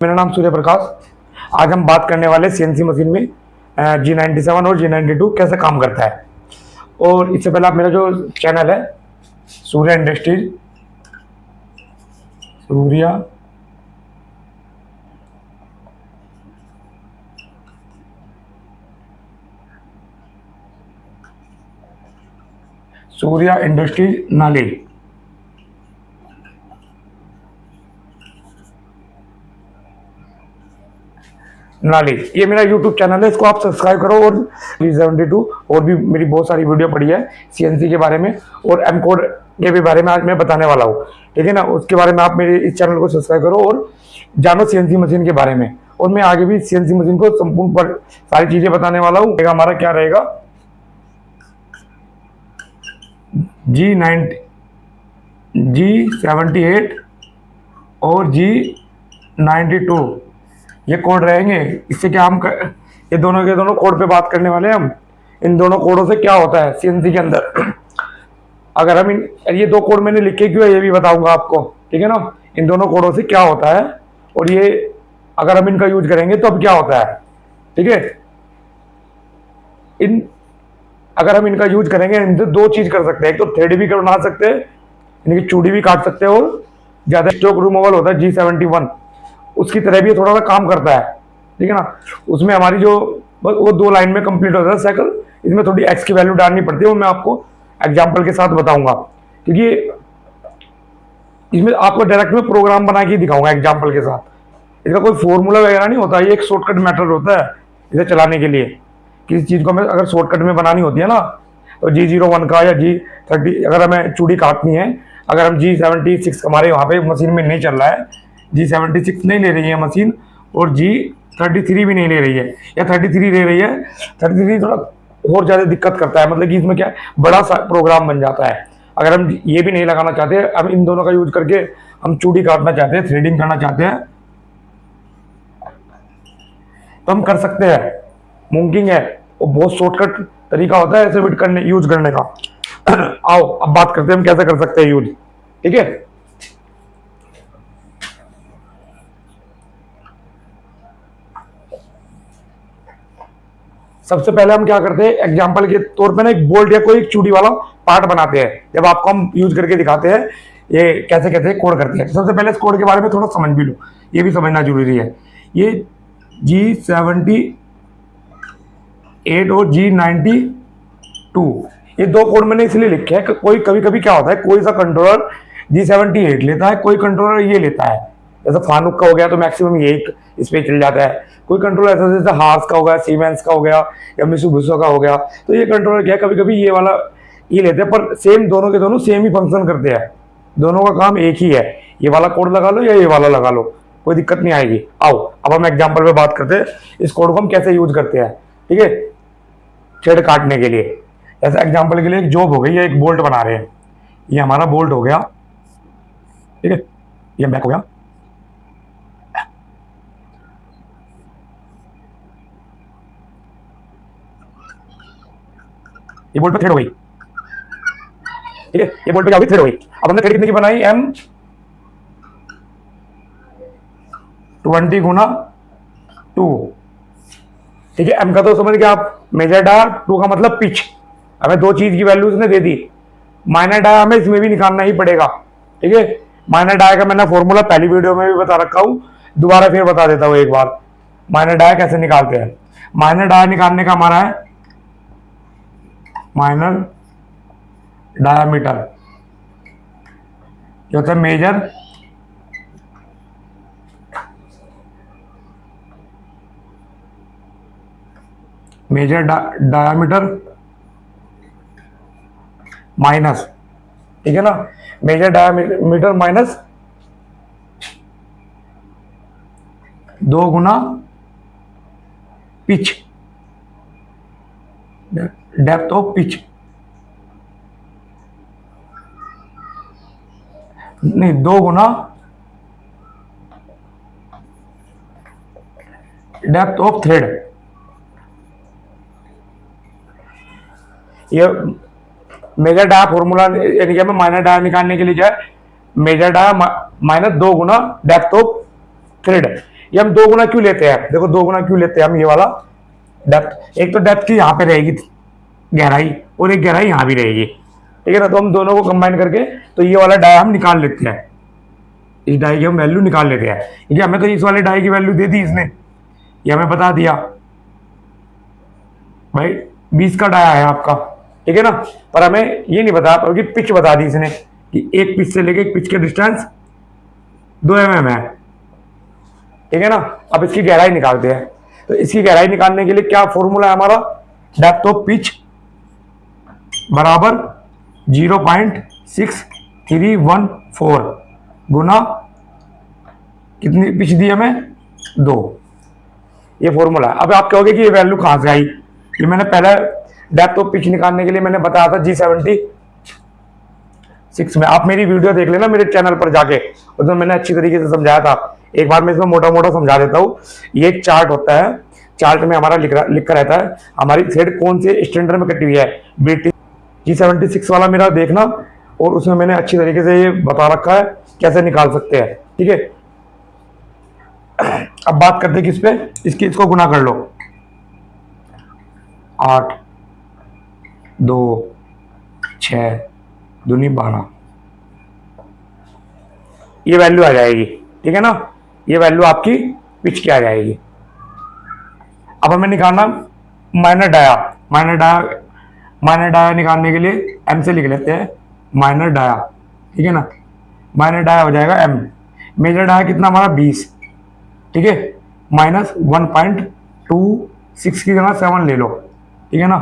मेरा नाम सूर्य प्रकाश। आज हम बात करने वाले सीएनसी मशीन में G97 और G92 कैसे काम करता है। और इससे पहले आप मेरा जो चैनल है सूर्या इंडस्ट्रीज, सूर्या इंडस्ट्रीज नाली, ये मेरा यूट्यूब चैनल है, इसको आप सब्सक्राइब करो। और G72 और भी मेरी बहुत सारी वीडियो पड़ी है सीएनसी के बारे में और एम कोड के भी बारे में आज मैं बताने वाला हूँ, ठीक है ना। उसके बारे में आप मेरे इस चैनल को सब्सक्राइब करो और जानो सीएनसी मशीन के बारे में। और मैं आगे भी सीएनसी मशीन को संपूर्ण पर सारी चीजें बताने वाला हूँ। हमारा क्या रहेगा, G78 और G92 ये कोड रहेंगे। इससे क्या ये दोनों के दोनों कोड पे बात करने वाले हैं हम। इन दोनों कोडों से क्या होता है सीएनसी के अंदर, अगर हम ये दो कोड मैंने लिखे क्यों है ये भी बताऊंगा आपको, ठीक है ना। इन दोनों कोडों से क्या होता है और ये अगर हम इनका यूज करेंगे तो अब क्या होता है, ठीक है। अगर हम इनका यूज करेंगे, इनसे दो चीज कर सकते हैं। एक तो थ्रेड भी बना सकते हैं, इनकी चूड़ी भी काट सकते हैं। और ज्यादा स्टॉक रिमूवल होता है G71, उसकी तरह भी थोड़ा सा काम करता है, ठीक है ना। उसमें हमारी जो वो 2 लाइन में कंप्लीट होता है साइकिल। इसमें थोड़ी एक्स की वैल्यू डालनी पड़ती है, वो मैं आपको एग्जांपल के साथ बताऊंगा, क्योंकि इसमें आपको डायरेक्ट में प्रोग्राम बना के दिखाऊंगा एग्जांपल के साथ। इसका कोई फॉर्मूला वगैरह नहीं होता, ये एक शॉर्टकट मैथड होता है इसे चलाने के लिए। किसी चीज को हमें अगर शॉर्टकट में बनानी होती है ना, तो G01 का या G30 अगर हमें चूड़ी काटनी है, अगर हम G76 हमारे वहाँ पे मशीन में नहीं चल रहा है, G76 नहीं ले रही है मशीन और G33 भी नहीं ले रही है, या 33 ले रही है, 33 थोड़ा और ज़्यादा दिक्कत करता है। मतलब कि इसमें क्या है, बड़ा सा प्रोग्राम बन जाता है। अगर हम ये भी नहीं लगाना चाहते, हम इन दोनों का यूज करके हम चूड़ी काटना चाहते हैं, थ्रेडिंग करना चाहते हैं, तो हम कर सकते हैं। मुमकिन है, वो बहुत शॉर्टकट तरीका होता है ऐसे बिट करने यूज करने का। आओ अब बात करते हैं हम कैसे कर सकते हैं यूज, ठीक है। सबसे पहले हम क्या करते हैं, एग्जांपल के तौर पे ना एक बोल्ट या कोई एक चूड़ी वाला पार्ट बनाते हैं। जब आपको हम यूज करके दिखाते हैं ये कैसे कैसे कोड करते हैं। सबसे पहले इस कोड के बारे में थोड़ा समझ भी लो, ये भी समझना जरूरी है। ये G78 और G92 ये दो कोड मैंने इसलिए लिखे हैं कि कोई कभी कभी क्या होता है, कोई सा कंट्रोलर G78 लेता है, कोई कंट्रोलर ये लेता है। जैसे फानुक का हो गया तो मैक्सिमम ये इस पे चल जाता है। कोई कंट्रोलर ऐसा जैसे हार्स का हो गया, सीमेंस का हो गया या मित्सुबिशी का हो गया, तो ये कंट्रोलर क्या है, कभी कभी ये वाला ये लेते हैं। पर सेम दोनों के दोनों सेम ही फंक्शन करते हैं, दोनों का काम एक ही है। ये वाला कोड लगा लो या ये वाला लगा लो, कोई दिक्कत नहीं आएगी। आओ अब हम एग्जाम्पल पे बात करते हैं इस कोड को हम कैसे यूज करते हैं, ठीक है। थ्रेड काटने के लिए, ऐसा एग्जाम्पल के लिए एक जॉब हो गई या एक बोल्ट बना रहे हैं, ये हमारा बोल्ट हो गया, ठीक है, ये बैक हो गया। ये बोल्ट पे थ्रेड हो गई, ठीक है, ये बोल्ट पे क्या होगी, थ्रेड हो गई। अब हमने थ्रेड कितने की बनाई, M20 गुना 2, ठीक है। M का तो समझ गया आप, मेजर डाया, 2 का मतलब पिच। हमें 2 चीज की वैल्यू उसने दे दी। माइनर डाया हमें इसमें भी निकालना ही पड़ेगा, ठीक है। माइनर डाया का मैंने फॉर्मूला पहली वीडियो में भी बता रखा हूं, दोबारा फिर बता देता हूं एक बार। माइनर डाया कैसे निकालते हैं, माइनर डाया निकालने का हमारा है माइनर डायामीटर, जो होता है मेजर डायामीटर माइनस, ठीक है ना, मेजर डायामीटर माइनस 2 गुना पिच, डेप्थ ऑफ पिच, नहीं 2 गुना डेप्थ ऑफ थ्रेड। ये मेजर डाया फॉर्मूला, यानी कि माइनर डाया निकालने के लिए क्या है, मेजर डाया माइनस 2 गुना डेप्थ ऑफ थ्रेड। ये हम 2 गुना क्यों लेते हैं, देखो 2 गुना क्यों लेते हैं हम, ये वाला डेप्थ, एक तो डेप्थ की यहाँ पे रहेगी गहराई और एक गहराई यहाँ भी रहेगी, ठीक है ना। तो हम दोनों को कंबाइन करके तो ये वाला डाया हम निकाल लेते हैं, इस डाई की हम वैल्यू निकाल लेते हैं, क्योंकि हमें तो इस वाले डाई की वैल्यू दे दी इसने, ये हमें बता दिया भाई 20 का डाया है आपका, ठीक है ना। पर हमें ये नहीं बता कि पिच बता दी इसने कि एक पिच से लेके एक पिच के डिस्टेंस 2 mm है, ठीक है ना। अब इसकी गहराई निकालते हैं, तो इसकी गहराई निकालने के लिए क्या फॉर्मूला है हमारा, डेप्थ ऑफ पिच बराबर 0.6314 गुना कितनी पिच दी हमें 2, ये फॉर्मूला है। अब आप कहोगे कि ये वैल्यू कहां से आई, ये मैंने पहले डेप्थ ऑफ पिच निकालने के लिए मैंने बताया था G76 में, आप मेरी वीडियो देख लेना मेरे चैनल पर जाके, उसमें मैंने अच्छी तरीके से समझाया था। एक बार मैं इसमें मोटा मोटा समझा देता हूँ। ये एक चार्ट होता है, चार्ट में हमारा लिखा रहता है हमारी थ्रेड कौन से स्टैंडर्ड में कटी हुई है, BT G76 वाला मेरा देखना, और उसमें मैंने अच्छी तरीके से ये बता रखा है कैसे निकाल सकते हैं, ठीक है। अब बात करते हैं किस पे, इसको गुना कर लो, 8 2 6 दूनी 12, ये वैल्यू आ जाएगी, ठीक है ना। ये वैल्यू आपकी पिच की आ जाएगी। अब हमें निकालना माइनर डाया, माइनर डाया निकालने के लिए M से लिख लेते हैं, माइनर डाया, ठीक है ना। माइनर डाया हो जाएगा M, मेजर डाया कितना हमारा 20, ठीक है, माइनस 1.26 की जगह 7 ले लो, ठीक है ना।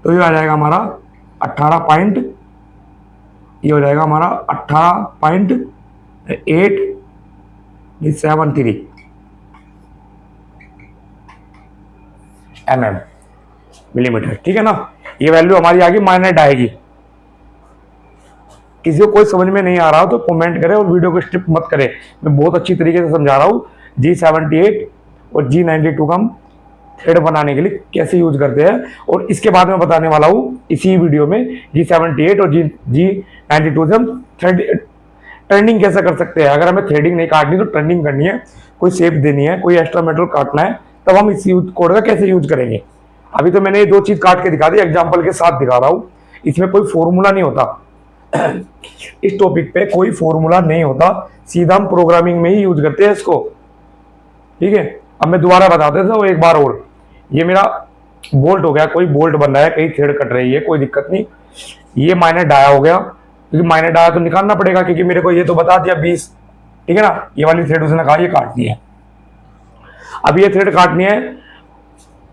तो ये आ जाएगा हमारा 18 ये हो जाएगा हमारा 18.873 mm मिलीमीटर, ठीक है ना। ये वैल्यू हमारी आ गई माइनर डाई की। किसी को कोई समझ में नहीं आ रहा हो तो कमेंट करें और वीडियो को स्किप मत करें, मैं बहुत अच्छी तरीके से समझा रहा हूँ। G78 और G92 का हम थ्रेड बनाने के लिए कैसे यूज करते हैं, और इसके बाद मैं बताने वाला हूँ इसी वीडियो में G78 और G92 से हम ट्रेंडिंग कैसे कर सकते हैं। अगर हमें थ्रेडिंग नहीं काटनी तो ट्रेंडिंग करनी है, कोई शेप देनी है, कोई एक्स्ट्रा मेटल काटना है, तब हम इस कोड का कैसे यूज करेंगे। अभी तो मैंने ये 2 चीज काट के दिखा दी, एग्जाम्पल के साथ दिखा रहा हूँ, इसमें कोई फॉर्मूला नहीं होता। इस टॉपिक पे कोई फॉर्मूला नहीं होता, सीधा हम प्रोग्रामिंग में ही यूज करते हैं इसको, ठीक है। अब मैं दोबारा बता देता हूँ एक बार और, ये मेरा बोल्ट हो गया, कोई बोल्ट बन रहा है, कहीं थ्रेड कट रही है, कोई दिक्कत नहीं। ये माइनर डाया हो गया, क्योंकि माइनर डाया तो निकालना पड़ेगा, क्योंकि मेरे को ये तो बता दिया 20, ठीक है ना। ये वाली थ्रेड उसने कहा ये काटनी है, अब ये थ्रेड काटनी है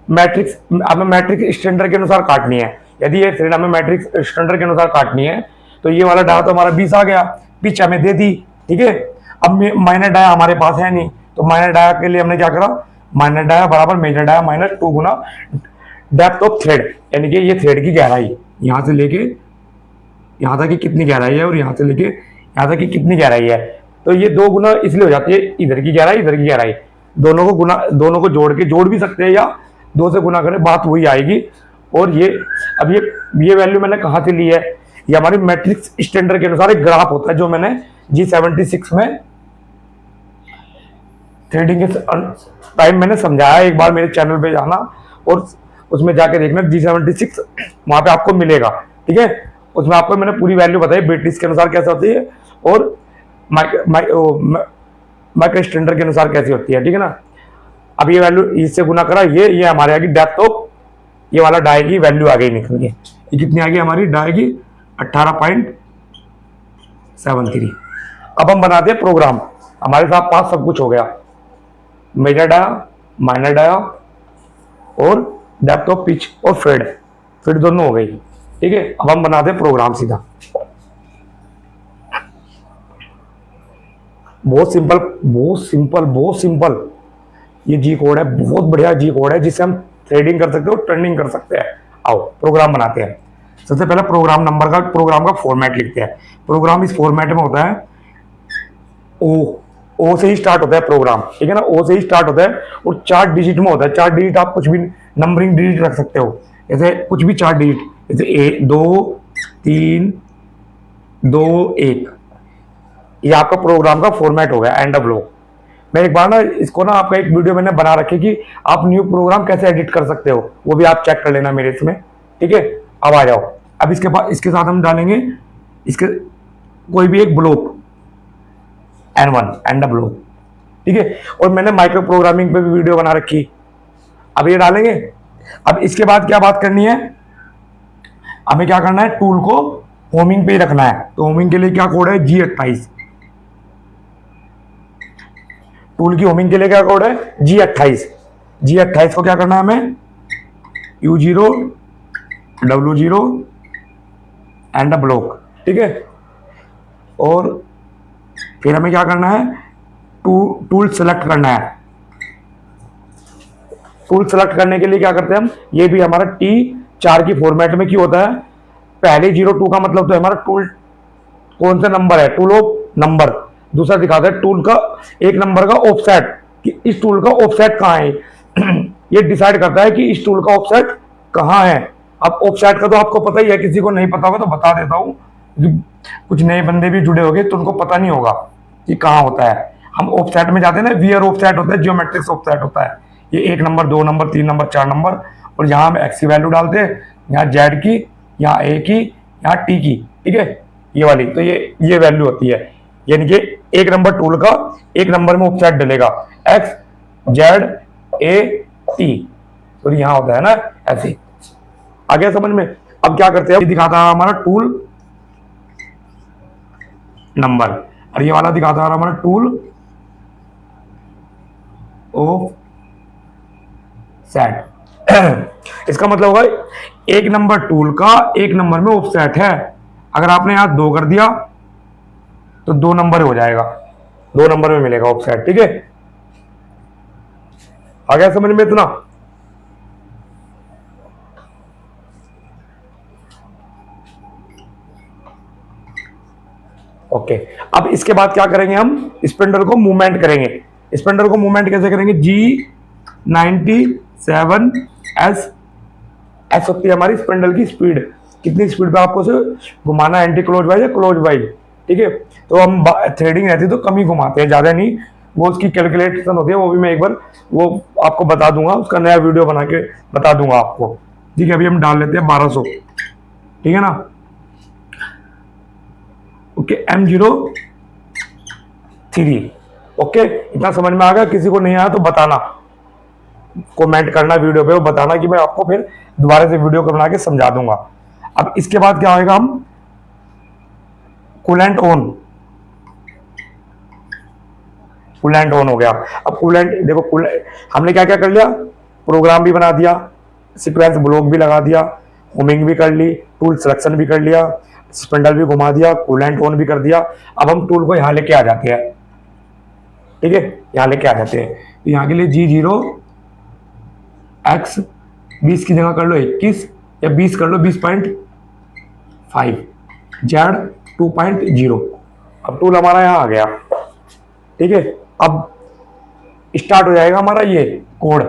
मैट्रिक्स, हमें मैट्रिक्स स्टैंडर्ड के अनुसार काटनी है। यदि ये थ्रेड हमें मैट्रिक्स स्टैंडर्ड के अनुसार काटनी है तो ये वाला डाया तो हमारा 20 आ गया, पिच हमें दे दी, ठीक है। अब माइनर डाया हमारे पास है नहीं, तो माइनर डाया के लिए हमने क्या करा, माइनर डाया बराबर मेजर डाया माइनस 2 गुना डेप्थ ऑफ थ्रेड, यानी कि ये थ्रेड की गहराई यहां से लेके यहां तक की कितनी गहराई है और यहां से लेके यहां तक की कितनी गहराई है। तो ये 2 गुना इसलिए हो जाती है, इधर की गहराई इधर की गहराई, दोनों को जोड़ भी सकते हैं या 2 से गुना करें, बात वही आएगी। और ये अब ये वैल्यू मैंने कहां से ली है, ये हमारी मैट्रिक्स स्टैंडर्ड के अनुसार एक ग्राफ होता है जो मैंने G76 में थ्रेडिंग के टाइम मैंने समझाया, एक बार मेरे चैनल पे जाना और उसमें जाके देखना G76, वहां पे आपको मिलेगा, ठीक है। उसमें आपको मैंने पूरी वैल्यू बताई मैट्रिक्स के अनुसार कैसे होती है और माइक्रो स्टैंडर्ड के अनुसार कैसी होती है, ठीक है ना। अब ये वैल्यू इससे गुना करा, ये हमारे आ गई डेप्थ ऑफ, ये वाला डाई की वैल्यू आ गई निकल के, ये कितनी आ गई हमारी डाई की 18.73। अब हम बनाते हैं प्रोग्राम, हमारे साथ पास सब कुछ हो गया, मेजर डाया माइनर डाया और डेप्थ ऑफ पिच और फेड दोनों हो गई, ठीक है। अब हम बनाते हैं प्रोग्राम सीधा, बहुत सिंपल। ये जी कोड है, बहुत बढ़िया जी कोड है, जिससे हम थ्रेडिंग कर सकते हो, ट्रेंडिंग कर सकते हैं। आओ प्रोग्राम बनाते हैं। सबसे पहले प्रोग्राम का फॉर्मेट लिखते हैं। प्रोग्राम इस फॉर्मेट में होता है, ओ से ही स्टार्ट होता है प्रोग्राम, ठीक है ना। ओ से ही स्टार्ट होता है और 4 डिजिट में होता है। 4 डिजिट आप कुछ भी नंबरिंग डिजिट रख सकते हो, जैसे कुछ भी 4 डिजिट, जैसे 2 3 2 1, ये आपका प्रोग्राम का फॉर्मेट हो गया, एंड ऑफ ब्लॉक। मैं एक बार ना इसको ना आपका एक वीडियो मैंने बना रखी कि आप न्यू प्रोग्राम कैसे एडिट कर सकते हो, वो भी आप चेक कर लेना मेरे इसमें, ठीक है। अब आ जाओ, अब इसके बाद इसके साथ हम डालेंगे इसके कोई भी एक block N1 and the block, ठीक है। और मैंने माइक्रो प्रोग्रामिंग पे भी वीडियो बना रखी, अब ये डालेंगे। अब इसके बाद क्या बात करनी है, हमें क्या करना है, टूल को होमिंग पे ही रखना है। तो होमिंग के लिए क्या कोड है, G28। टूल की होमिंग के लिए क्या कोड है, G28। G28 को क्या करना है हमें, U0 W0 and the block, ठीक है। और फिर हमें क्या करना है, टूल सेलेक्ट करना है। टूल सेलेक्ट करने के लिए क्या करते हैं हम, ये भी हमारा T4 की फॉर्मेट में क्यों होता है, पहले 02 का मतलब तो हमारा टूल कौन सा नंबर है, टूल ऑफ नंबर। दूसरा दिखाता है टूल का एक नंबर का ऑफसेट, कि इस टूल का ऑफसेट कहाँ है। ये डिसाइड करता है कि इस टूल का ऑफसेट कहाँ है। अब ऑफसेट का तो आपको पता ही है, किसी को नहीं पता होगा तो बता देता हूँ, कुछ नए बंदे भी जुड़े होंगे तो उनको पता नहीं होगा कि कहाँ होता है। हम ऑफसेट में जाते हैं ना, वियर ऑफसेट होता है, जियोमेट्रिक्स ऑफसेट होता है। ये 1 नंबर 2 नंबर 3 नंबर 4 नंबर, और यहाँ हम एक्स की वैल्यू डालते हैं, यहाँ जेड की, यहाँ ए की, यहाँ टी की, ठीक है, ये वाली। तो ये वैल्यू होती है, यानी कि 1 नंबर टूल का 1 नंबर में ऑफसेट डलेगा, एक्स जेड ए टी, तो यहाँ होता है ना ऐसे। आ गया समझ में। अब क्या करते हैं, दिखाता है हमारा टूल नंबर, और ये वाला दिखाता है हमारा टूल ऑफ सेट। इसका मतलब होगा 1 नंबर टूल का 1 नंबर में ऑफसेट है। अगर आपने यहां 2 कर दिया तो 2 नंबर हो जाएगा, 2 नंबर में मिलेगा ऑफसेट, ठीक है। आ गया समझ में इतना। ओके, अब इसके बाद क्या करेंगे, हम स्पिंडल को मूवमेंट करेंगे। स्पिंडल को मूवमेंट कैसे करेंगे, G97S एस होती है हमारी स्पिंडल की स्पीड, कितनी स्पीड पे आपको से घुमाना है, एंटी क्लोज वाइज या क्लोज वाइज, ठीक है। तो हम थ्रेडिंग रहती है तो कम ही घुमाते हैं, ज्यादा नहीं। वो उसकी कैलकुलेशन होती है, वो भी मैं एक बार वो आपको बता दूंगा, उसका नया वीडियो बना के बता दूंगा आपको, ठीक है। अभी हम डाल लेते हैं 1200, ठीक है ना। ओके, M03, ओके, इतना समझ में आ गया। किसी को नहीं आया तो बताना, कमेंट करना वीडियो पे, वो बताना कि मैं आपको फिर दोबारा से वीडियो को बना के समझा दूंगा। अब इसके बाद क्या होगा, हम कूलेंट ऑन, कूलेंट ऑन हो गया। अब कूलेंट देखो, हमने क्या क्या कर लिया, प्रोग्राम भी बना दिया, सीक्वेंस ब्लॉक भी लगा दिया, होमिंग भी कर ली, टूल सिलेक्शन भी कर लिया, स्पिंडल भी घुमा दिया, कूलेंट ऑन भी कर दिया। अब हम टूल को यहाँ लेके आ जाते हैं, ठीक है, यहाँ लेके आ जाते हैं। तो यहाँ के लिए G0X 20 की जगह कर लो 21, या 20 कर लो 20.5, जेड 2.0। अब टूल हमारा यहाँ आ गया, ठीक है। अब स्टार्ट हो जाएगा हमारा ये कोड।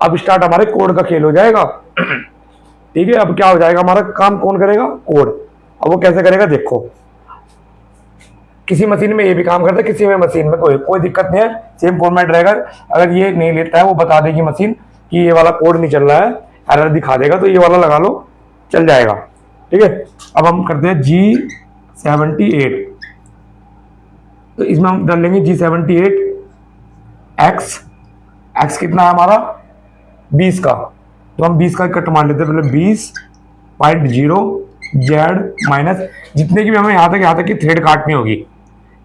अब स्टार्ट हमारे कोड का खेल हो जाएगा, ठीक है। अब क्या हो जाएगा, हमारा काम कौन करेगा, कोड। अब वो कैसे करेगा देखो, किसी मशीन में ये भी काम करता है, किसी में मशीन में कोई दिक्कत नहीं है, सेम फॉर्मेट रहेगा। अगर ये नहीं लेता है, वो बता देगी मशीन कि ये वाला कोड नहीं चल रहा है, एरर दिखा देगा, तो ये वाला लगा लो, चल जाएगा, ठीक है। अब हम करते हैं G78, तो इसमें हम डाल लेंगे G78X, एक्स कितना है हमारा 20 का, तो हम 20 का कट मान लेते हैं पहले, 20.0 जेड माइनस जितने की भी हमें यहाँ तक की थ्रेड काटनी होगी।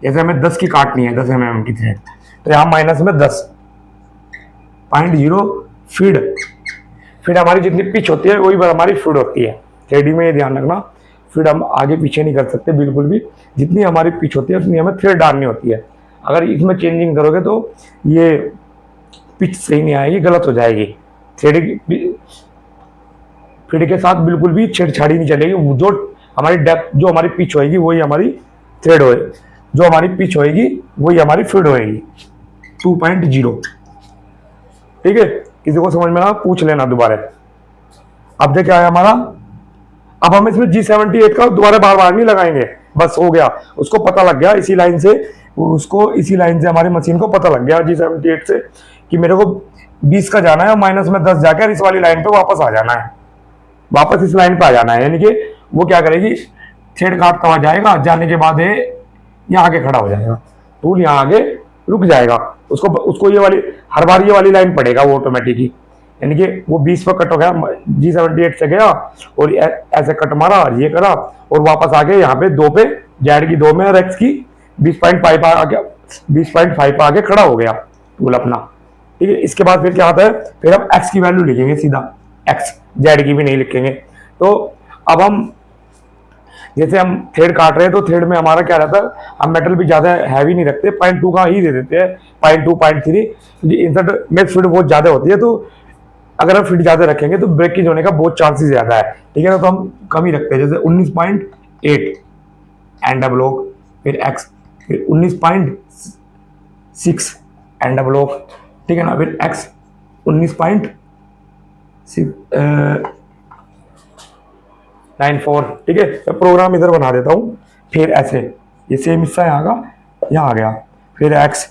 जैसे हमें 10 की काटनी है, 10 mm की थ्रेड, तो यहाँ माइनस में 10.0 फीड हमारी जितनी पिच होती है वही हमारी फीड होती है। थ्रेडिंग में ये ध्यान रखना, फीड हम आगे पीछे नहीं कर सकते बिल्कुल भी, जितनी हमारी पिच होती है उतनी हमें थ्रेड डालनी होती है। अगर इसमें चेंजिंग करोगे तो ये पिच सही नहीं आएगी, गलत हो जाएगी। थ्रेडिंग फीड के साथ बिल्कुल भी छेड़छाड़ी नहीं चलेगी। जो हमारी डेप्थ, जो हमारी पिच होएगी वही हमारी थ्रेड होएगी, जो हमारी पिच होएगी वही हमारी फीड होएगी 2.0, ठीक है। किसी को समझ में ना पूछ लेना दोबारा। अब देखिए क्या है हमारा, अब हम इसमें G78 का दोबारा बार बार नहीं लगाएंगे, बस हो गया, उसको पता लग गया, इसी लाइन से उसको इसी लाइन से हमारी मशीन को पता लग गया G78 से कि मेरे को 20 का जाना है और माइनस में 10 जाकर इस वाली लाइन पे वापस आ जाना है, वापस इस लाइन पे आ जाना है। यानी कि वो क्या करेगी, थ्रेड काटता हुआ जाएगा, जाने के बाद ये यहाँ आके खड़ा हो जाएगा, टूल यहाँ आगे रुक जाएगा, उसको उसको ये वाली हर बार ये वाली लाइन पड़ेगा वो ऑटोमेटिकली। यानी कि वो 20 पर कट हो गया, G78 से गया और ऐसे कट मारा, ये करा और वापस आ गया यहाँ पे 2 पे, जेड की 2 में और एक्स की 20.5 आ गया, 20.5 पे आके खड़ा हो गया टूल अपना। ठीक है, इसके बाद फिर क्या आता है, फिर हम एक्स की वैल्यू लिखेंगे सीधा, एक्स, जेड की भी नहीं लिखेंगे। तो अब हम जैसे हम थ्रेड काट रहे हैं तो थ्रेड में हमारा क्या रहता है, हम मेटल भी ज्यादा हैवी नहीं रखते, 0.2 का ही दे देते हैं, 0.2 0.3। इंसर्ट में फिट बहुत ज्यादा होती है, तो अगर हम फिट ज्यादा रखेंगे तो ब्रेकेज होने का बहुत चांसेस ज्यादा है। ठीक है ना, तो हम कम ही रखते हैं, जैसे 19.8 एंड ब्लॉक, फिर एक्स, फिर 19.6 एंड ब्लॉक। ठीक है ना, फिर एक्स 19.94। ठीक है, मैं प्रोग्राम इधर बना देता हूँ, फिर ऐसे ये सेम हिस्सा यहाँ का यहाँ आ गया, फिर एक्स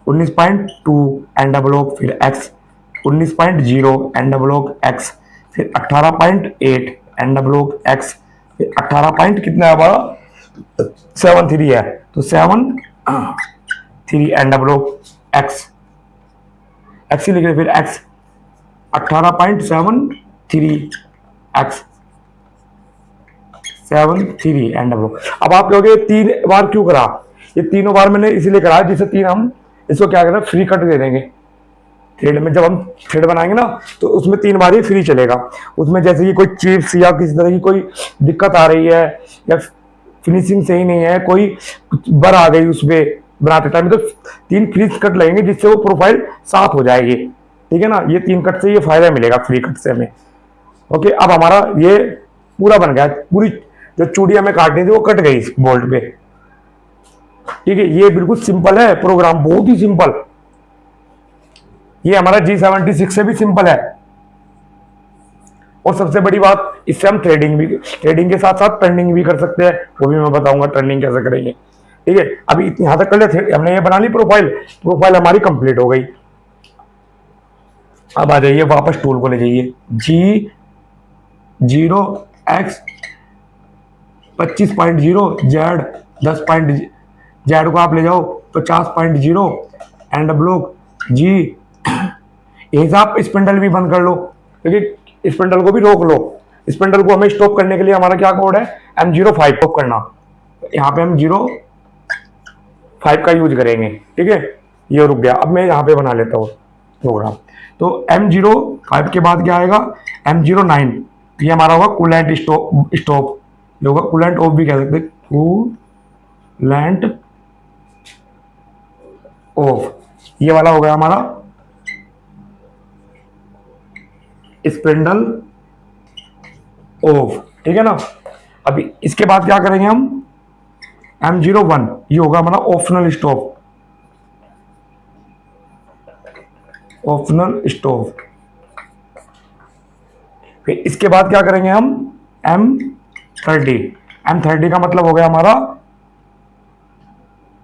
19.2 एंड ब्लॉक, फिर एक्स 19.0 एंड ब्लॉक एक्स, फिर 18.8 एंड ब्लॉक एक्स, फिर 18 पॉइंट कितना है हमारा 73 है, तो 73 एंड ब्लॉक एक्स, एक्स ही लिख रहे, फिर एक्स 18.73 एक्स 73 एंड ब्लॉक। अब आप कहोगे 3 बार क्यों करा, ये तीनों बार मैंने इसीलिए करा जिससे 3 हम इसको क्या करें, फ्री कट दे देंगे थ्रेड में। जब हम थ्रेड बनाएंगे ना तो उसमें 3 बार ही फ्री चलेगा, उसमें जैसे कि कोई चिप्स या किसी तरह की कोई दिक्कत आ रही है या फिनिशिंग सही नहीं है, कोई बर आ गई उसपे बनाते टाइम, तो 3 फ्री कट लगेंगे जिससे वो प्रोफाइल साफ हो जाएगी। ठीक है ना, ये 3 कट से ये फायदा मिलेगा फ्री कट से हमें। ओके, अब हमारा ये पूरा बन गया, पूरी जो चूड़ी हमें काटनी थी वो कट गई इस बोल्ट पे। ठीक है, ये बिल्कुल सिंपल है प्रोग्राम, बहुत ही सिंपल। ये हमारा G76 से भी सिंपल है। और सबसे बड़ी बात, इससे हम थ्रेडिंग के साथ साथ टर्निंग भी कर सकते हैं, वो भी मैं बताऊंगा टर्निंग कैसे करेंगे। ठीक है, अभी यहां तक कर लिया, हमने ये बना ली प्रोफाइल हमारी कंप्लीट हो गई। अब आ जाइए वापस टूल को ले जाइए, G0X 25.0 जेड 10 जेड को आप ले जाओ 50.0 एंड ब्लॉक जी। हिसाब स्पिंडल भी बंद कर लो, क्योंकि स्पिंडल को भी रोक लो। स्पिंडल को हमें स्टॉप करने के लिए हमारा क्या कोड है, M05 स्टॉप करना, यहाँ पे हम 05 का यूज करेंगे। ठीक है, ये रुक गया। अब मैं यहाँ पे बना लेता हूँ प्रोग्राम। तो M05 के बाद क्या आएगा, M09, ये हमारा होगा कूलेंट स्टॉप, ये होगा कूलेंट ऑफ भी कह सकते, कूलेंट ऑफ, ये वाला हो गया हमारा स्पिंडल ऑफ। ठीक है ना, अभी इसके बाद क्या करेंगे हम, M01, ये होगा हमारा ऑप्शनल स्टॉप, ऑप्शनल स्टॉप। फिर इसके बाद क्या करेंगे हम, M30 का मतलब हो गया हमारा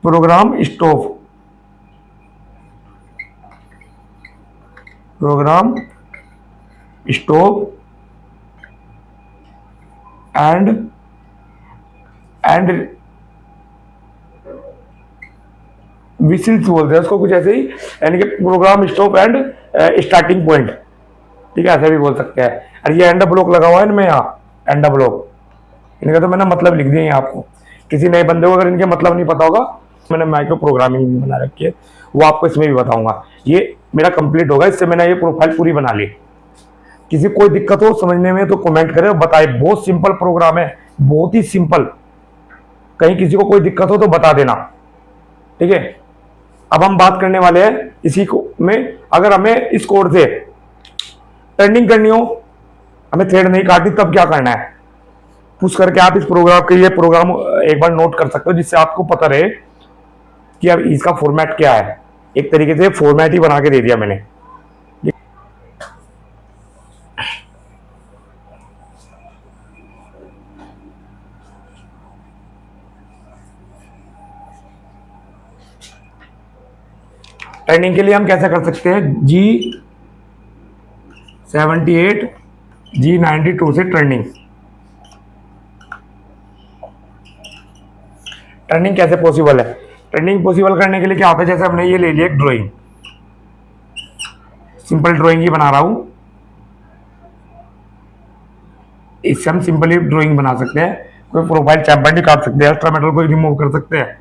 program stop, program stop and whistles बोलते हैं उसको, कुछ ऐसे ही, यानी कि program stop and starting point. ठीक है, ऐसे भी बोल सकते हैं। और ये एंड ब्लॉक लगा हुआ है इनमें, यहाँ एंड ब्लॉक, इनका तो मैंने मतलब लिख दिए आपको। किसी नए बंदे को अगर इनके मतलब नहीं पता होगा, मैंने माइक्रो प्रोग्रामिंग भी बना रखी है, वो आपको इसमें भी बताऊंगा। ये मेरा कंप्लीट होगा, इससे मैंने ये प्रोफाइल पूरी बना ली। किसी कोई दिक्कत हो समझने में तो कमेंट करे, बताए। बहुत सिंपल प्रोग्राम है, बहुत ही सिंपल। कहीं किसी को कोई दिक्कत हो तो बता देना। ठीक है, अब हम बात करने वाले हैं इसी को में, अगर हमें इस कोड से टर्निंग करनी हो, हमें थ्रेड नहीं काटनी, तब क्या करना है, पुश करके आप इस प्रोग्राम के लिए प्रोग्राम एक बार नोट कर सकते हो, जिससे आपको पता रहे कि अब इसका फॉर्मेट क्या है। एक तरीके से फॉर्मेट ही बना के दे दिया मैंने। टर्निंग के लिए हम कैसे कर सकते हैं, G78 G92 से टर्निंग कैसे पॉसिबल है। टर्निंग पॉसिबल करने के लिए क्या होता है, जैसे हमने ये ले लिया एक ड्राइंग, सिंपल ड्राइंग ही बना रहा हूं, इससे हम सिंपली ड्राइंग बना सकते हैं, कोई प्रोफाइल चैम्बर नहीं काट सकते हैं, एक्स्ट्रा मेटल को रिमूव कर सकते हैं।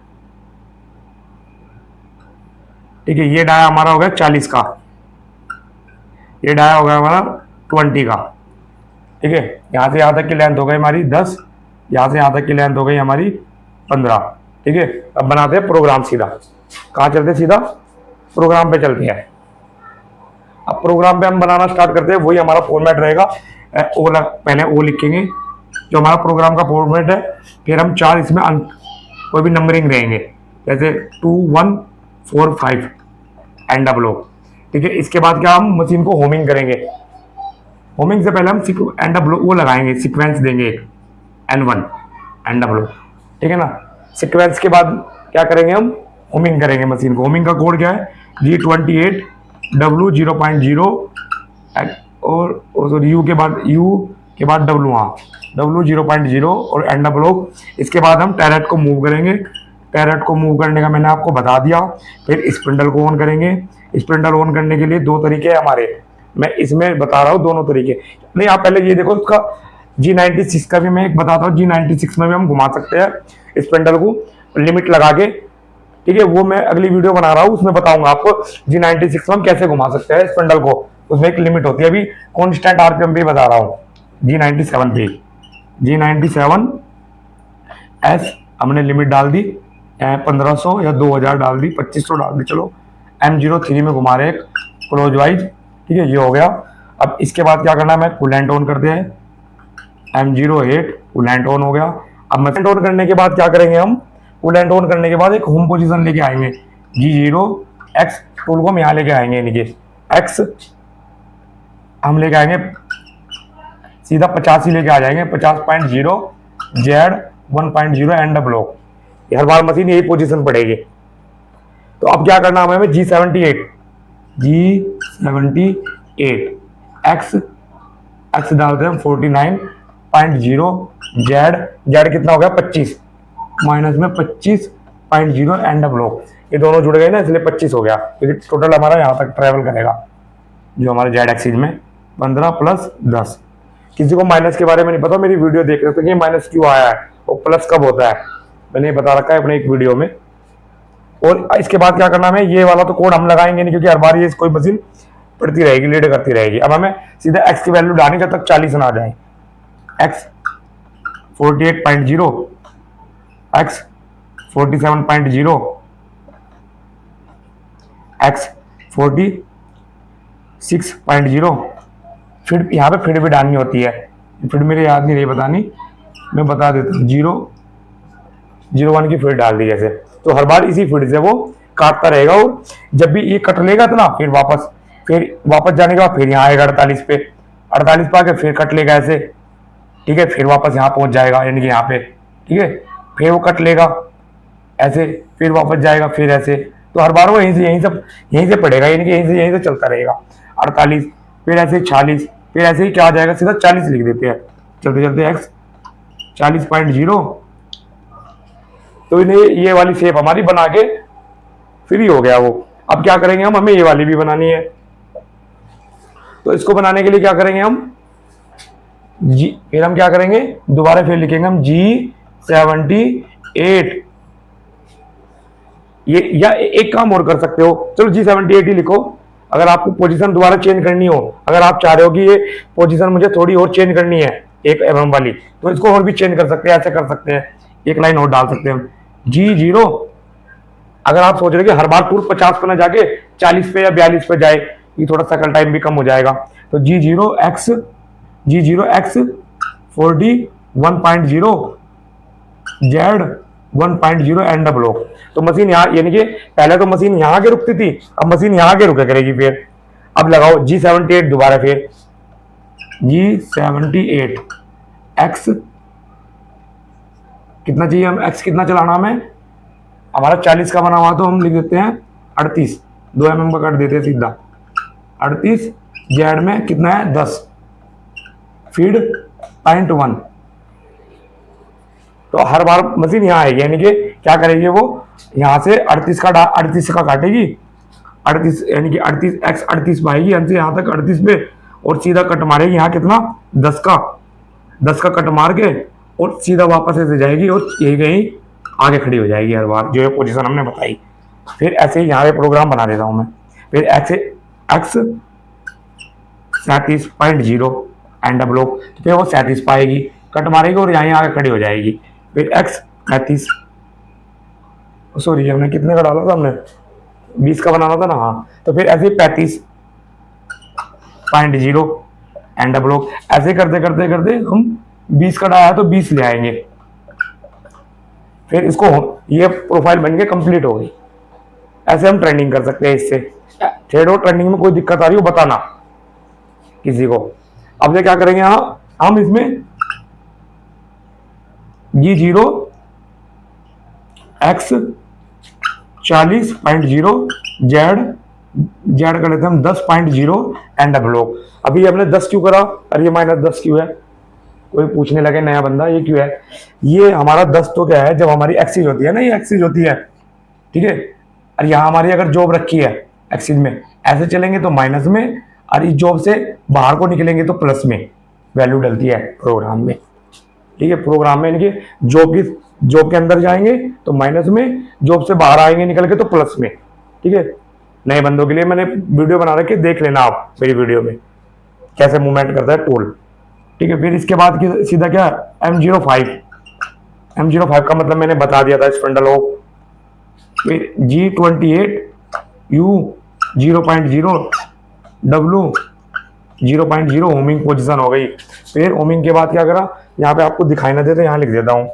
ठीक है, ये डाया हमारा हो गया 40 का, ये डाया हो गया हमारा 20 का। ठीक है, यहां से यहां तक की लेंथ हो गई हमारी 10, यहां से यहां तक की लेंथ हो गई हमारी 15। ठीक है, अब बनाते हैं प्रोग्राम सीधा। कहाँ चलते हैं, सीधा प्रोग्राम पे चलते हैं। अब प्रोग्राम पे हम बनाना स्टार्ट करते हैं, वही हमारा फॉर्मेट रहेगा। पहले ओ लिखेंगे जो हमारा प्रोग्राम का फॉर्मेट है, फिर हम 4 इसमें अंक कोई भी नंबरिंग रहेंगे, जैसे 2 1 4 5 एंड डब्लो। ठीक है, इसके बाद क्या, हम मशीन को होमिंग करेंगे। होमिंग से पहले हम एंड डब्लो वो लगाएंगे, सीक्वेंस देंगे N1 एंड डब्लो। ठीक है ना, सीक्वेंस के बाद क्या करेंगे, हम होमिंग करेंगे मशीन को। होमिंग का कोड क्या है, G28 W 0.0 और U के बाद W, हाँ W 0.0 और एंड ब्लॉक। इसके बाद हम टैरेट को मूव करेंगे। टैरेट को मूव करने का मैंने आपको बता दिया। फिर स्पिंडल को ऑन करेंगे। स्पिंडल ऑन करने के लिए 2 तरीके हैं हमारे, मैं इसमें बता रहा हूँ दोनों तरीके। नहीं, आप पहले ये देखो, उसका G96 का भी मैं एक बताता हूँ। G96 में भी हम घुमा सकते हैं स्पिंडल को लिमिट लगा के। ठीक है, वो मैं अगली वीडियो बना रहा हूँ, उसमें बताऊंगा आपको G96 में हम कैसे घुमा सकते हैं स्पिंडल को। उसमें एक लिमिट होती है, अभी कॉन्स्टेंट आरपीएम भी बता रहा हूँ G97 पे। G97S हमने लिमिट डाल दी 1500 या 2000 डाल दी, 2500 डाल दी, चलो M03 में घुमा रहे क्लोज वाइज। ठीक है, ये हो गया। अब इसके बाद क्या करना है, मैं कूलेंट ऑन करते हैं, M08 कूलेंट ऑन हो गया। अब कूलेंट ऑन करने के बाद क्या करेंगे, हम कूलेंट ऑन करने के बाद एक होम पोजीशन लेके आएंगे, G0X टूल को हम यहाँ लेके आएंगे, यानी कि X हम लेके आएंगे सीधा 50 ही लेके आ जाएंगे, 50.0 Z 1.0 and block. Her bar machine यही पोजीशन पड़ेगी। तो अब क्या करना हमें, G78 X डालते हैं 49.0 Z कितना हो गया 25 माइनस में 25.0 एंड ब्लॉक। ये दोनों जुड़ गए ना, इसलिए 25 हो गया, क्योंकि टोटल हमारा यहाँ तक ट्रेवल करेगा जो हमारे Z एक्सिस में 15 प्लस 10। किसी को माइनस के बारे में नहीं पता, मेरी वीडियो देख रहे थे कि माइनस क्यों आया है और प्लस कब होता है, मैंने बता रखा है अपने एक वीडियो में। और इसके बाद क्या करना है, ये वाला तो कोड हम लगाएंगे नहीं, क्योंकि हर बार ये कोई मशीन पड़ती रहेगी, लीड करती रहेगी। अब हमें सीधा X की वैल्यू डालनी जब तक 40 ना आ जाए। X 48.0 X 47.0 X 46.0। फिर यहाँ पे फिर भी डालनी होती है, फिर मेरे याद नहीं रही बतानी, मैं बता देता हूँ। 001 की फिर डाल दी जैसे, तो हर बार इसी फीड से वो काटता रहेगा। और जब भी ये कट लेगा तो ना, फिर वापस जाने के बाद फिर यहाँ आएगा 48 पे, 48 पे आके फिर कट लेगा ऐसे। ठीक है, फिर वापस यहाँ पहुंच जाएगा, यानी कि यहाँ पे। ठीक है, फिर वो कट लेगा ऐसे, फिर वापस जाएगा, फिर ऐसे। तो हर बार वो यहीं से पड़ेगा, यानी कि यहीं से चलता रहेगा। 48 फिर ऐसे 46, फिर ऐसे ही क्या आ जाएगा, सीधा 40 लिख देते हैं चलते चलते X 40.0। तो इन्हें ये वाली शेप हमारी बना के फ्री हो गया वो। अब क्या करेंगे हम, हमें ये वाली भी बनानी है। तो इसको बनाने के लिए क्या करेंगे हम, फिर हम क्या करेंगे, दोबारा फिर लिखेंगे हम G78। ये या एक काम और कर सकते हो, चलो G78 ही लिखो। अगर आपको पोजीशन दोबारा चेंज करनी हो, अगर आप चाह रहे हो कि ये पोजीशन मुझे थोड़ी और चेंज करनी है 1 mm वाली, तो इसको और भी चेंज कर सकते हैं, ऐसे कर सकते हैं, एक लाइन और डाल सकते हैं G0। अगर आप सोच रहे कि हर बार टूल 50 पे ना जाके 40 पे या 42 पे जाए, ये थोड़ा साइकिल टाइम भी कम हो जाएगा, तो G0X 41.0 Z 1.0 एंड ब्लॉक। तो मशीन यहाँ, यानी कि पहले तो मशीन यहाँ आके रुकती थी, अब मशीन यहाँ आके रुका करेगी। फिर अब लगाओ G78 दोबारा, फिर G78 X कितना चाहिए, हम X कितना चलाना हमें, हमारा 40 का बना हुआ, तो हम लिख देते हैं 38। 2 mm का कट देते हैं सीधा। 38 जेड में कितना है 10 फीड 0.1। तो हर बार मशीन यहाँ आएगी, यानी कि क्या करेगी वो यहाँ से 38 का काटेगी, 38 यानी कि 38 में आएगी, यहाँ से यहाँ तक 38 पे, और सीधा कट मारेगी यहाँ कितना 10 का कट मार के, और सीधा वापस ऐसे जाएगी और यही कहीं आगे खड़ी हो जाएगी हर बार, जो ये पोजीशन हमने बताई। फिर ऐसे ही यहाँ पे प्रोग्राम बना देता हूँ मैं। फिर एक्स 37.0 एंड ब्लॉक, तो फिर वो 37 पाएगी, कट मारेगी और यहाँ आगे खड़ी हो जाएगी। फिर एक्स 35, सॉरी हमने कितने का डाला था, हमने 20 का बनाना था ना, हाँ। तो फिर ऐसे 35.0 एंड ब्लॉक, ऐसे करते करते करते हम 20 का डाला तो 20 ले आएंगे। फिर इसको ये प्रोफाइल बन के कंप्लीट हो गई। ऐसे हम ट्रेंडिंग कर सकते हैं इससे। थ्रेड और ट्रेंडिंग में कोई दिक्कत आ रही हो बताना किसी को। अब ये क्या करेंगे, यहाँ हम इसमें G0 X 40.0 जेड कर लेते हैं हम 10.0 एंड ब्लॉक। अभी हमने 10 क्यों करा, अरे ये -10 क्यों है, कोई पूछने लगे नया बंदा ये क्यों है। ये हमारा 10 तो क्या है, जब हमारी एक्सिस होती है ना, ये एक्सिस होती है, ठीक है। और यहाँ हमारी अगर जॉब रखी है एक्सिस में, ऐसे चलेंगे तो माइनस में, और इस जॉब से बाहर को निकलेंगे तो प्लस में वैल्यू डलती है प्रोग्राम में, ठीक है। प्रोग्राम में इनके जॉब के अंदर जाएंगे तो माइनस में, जॉब से बाहर आएंगे निकल के तो प्लस में, ठीक है। नए बंदों के लिए मैंने वीडियो बना रखी है, देख लेना आप मेरी वीडियो में कैसे मूवमेंट करता है टूल, ठीक है। फिर इसके बाद सीधा क्या M05 का मतलब मैंने बता दिया था, स्पंडल ऑफ। फिर G28 U 0.0 W 0.0 homing position हो गई। फिर होमिंग के बाद क्या करा, यहाँ पे आपको दिखाई ना देते यहाँ लिख देता हूँ,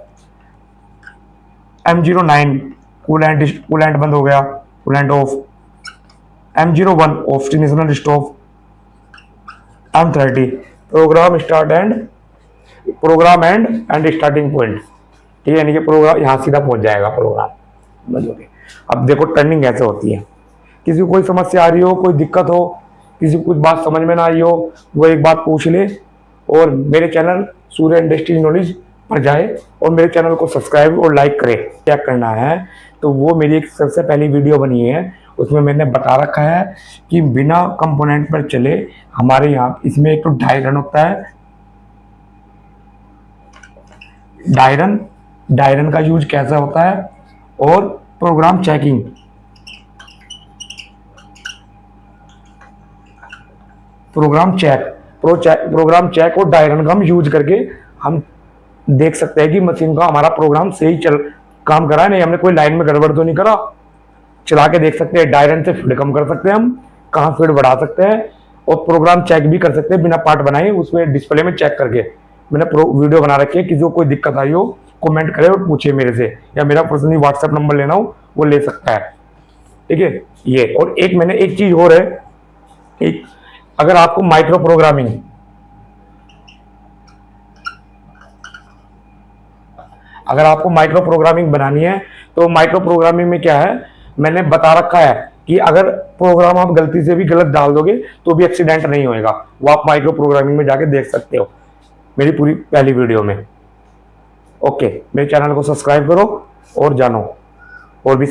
M09 कूलेंट बंद हो गया, कूलेंट ऑफ। M01 ऑब्स्टिनेशनल stop. M30 program end starting point, ठीक है। यानी कि प्रोग्राम यहाँ सीधा पहुंच जाएगा प्रोग्राम, समझोगे। अब देखो टर्निंग कैसे होती है। किसी को कोई समस्या आ रही हो, कोई दिक्कत हो, किसी को कुछ बात समझ में ना आई हो, वो एक बात पूछ ले, और मेरे चैनल सूर्य इंडस्ट्री नॉलेज पर जाए और मेरे चैनल को सब्सक्राइब और लाइक करे। क्या करना है, तो वो मेरी एक सबसे पहली वीडियो बनी है, उसमें मैंने बता रखा है कि बिना कंपोनेंट पर चले हमारे यहाँ इसमें एक तो डायरन होता है, डायरन का यूज कैसा होता है, और प्रोग्राम चेकिंग, प्रोग्राम चेक और डायरन का हम यूज करके हम देख सकते हैं कि मशीन का हमारा प्रोग्राम सही काम करा है नहीं, हमने कोई लाइन में गड़बड़ तो नहीं करा। चला के देख सकते हैं, डायरन से फीड कम कर सकते हैं हम, कहाँ फीड बढ़ा सकते हैं, और प्रोग्राम चेक भी कर सकते हैं बिना पार्ट बनाए, उसमें डिस्प्ले में चेक करके। मैंने वीडियो बना रखी है, किसी को कोई दिक्कत आई हो कमेंट करे और पूछे मेरे से, या मेरा पर्सनली व्हाट्सएप नंबर लेना हो वो ले सकता है, ठीक है। ये और मैंने एक चीज और है, अगर आपको माइक्रो प्रोग्रामिंग बनानी है, तो माइक्रो प्रोग्रामिंग में क्या है, मैंने बता रखा है कि अगर प्रोग्राम आप गलती से भी गलत डाल दोगे तो भी एक्सीडेंट नहीं होएगा। वो आप माइक्रो प्रोग्रामिंग में जाके देख सकते हो मेरी पूरी पहली वीडियो में। ओके, मेरे चैनल को सब्सक्राइब करो और जानो और भी